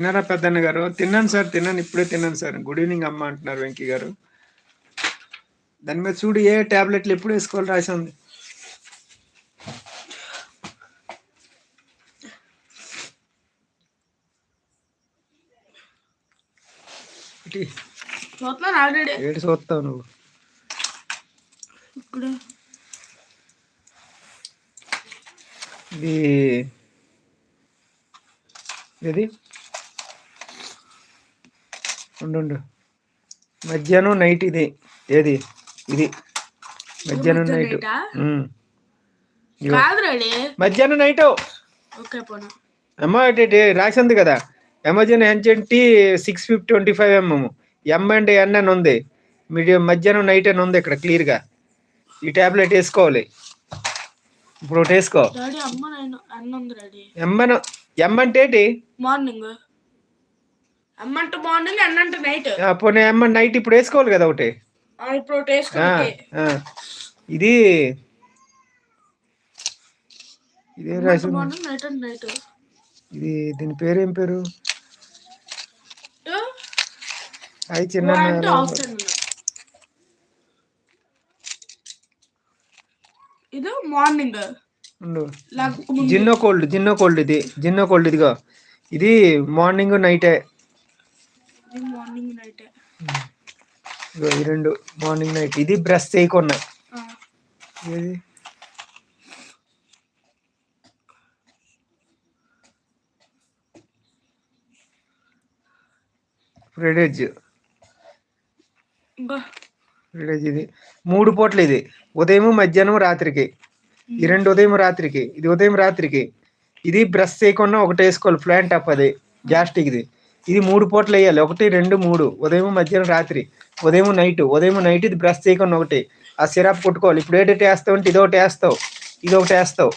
తిన్నారా పెద్దన్న గారు? తిన్నాను సార్, తిన్నాను. ఇప్పుడే తిన్నాను సార్. గుడ్ ఈవినింగ్ అమ్మ అంటున్నారు వెంకీ గారు. దాని మీద చూడు ఏ టాబ్లెట్లు ఎప్పుడు వేసుకోవాలి రాసి ఉంది. ఏడు చూస్తావు నువ్వు ఇది ఏది ఉండు మధ్యాహ్నం నైట్ ఇది ఏది ఇది మధ్యాహ్నం నైట్ మధ్యాహ్నం నైట్ అమ్మ రాసి ఉంది కదా. అమెజాన్ హెచ్ఎన్టీ 625 mm M&N అని ఉంది. మీడియం మధ్యాహ్నం నైట్ అని ఉంది ఇక్కడ క్లియర్ గా. ఈ టాబ్లెట్ వేసుకోవాలి ఇప్పుడు. ఒకటి వేసుకో. ఎం అంటే ఏంటి? మార్నింగ్ పోనీ ఎం నైట్ ఇప్పుడు వేసుకోవాలి కదా ఒకటి. ఇది ఇదేం రాసి ఇది దీని పేరు ఏం పేరు? అయి చిన్న ఇది మార్నింగ్ జిన్నో కోల్డ్ ఇదిగో ఇది మార్నింగ్ నైటే. ఈ రెండు మార్నింగ్ నైట్. ఇది బ్రష్ చేయకుండా ఏది ఫ్రెడేజ్ ఇది 3 పూటలు. ఇది ఉదయం మధ్యాహ్నం రాత్రికి. ఈ రెండు ఉదయం రాత్రికి, ఇది ఉదయం రాత్రికి. ఇది బ్రష్ చేయకుండా ఒకటి వేసుకోవాలి. ప్లాంట్ అప్ అది గ్యాస్ట్రిక్ ఇది. ఇది 3 పూటలు వేయాలి. 1 2 3 ఉదయం మధ్యాహ్నం రాత్రి ఉదయం నైట్ ఇది బ్రష్ చేయకుండా ఒకటి. ఆ సిరప్ కొట్టుకోవాలి. ఇప్పుడు ఏంటంటే వేస్తావు అంటే ఇది ఒకటి వేస్తావు, ఇది ఒకటి వేస్తావు.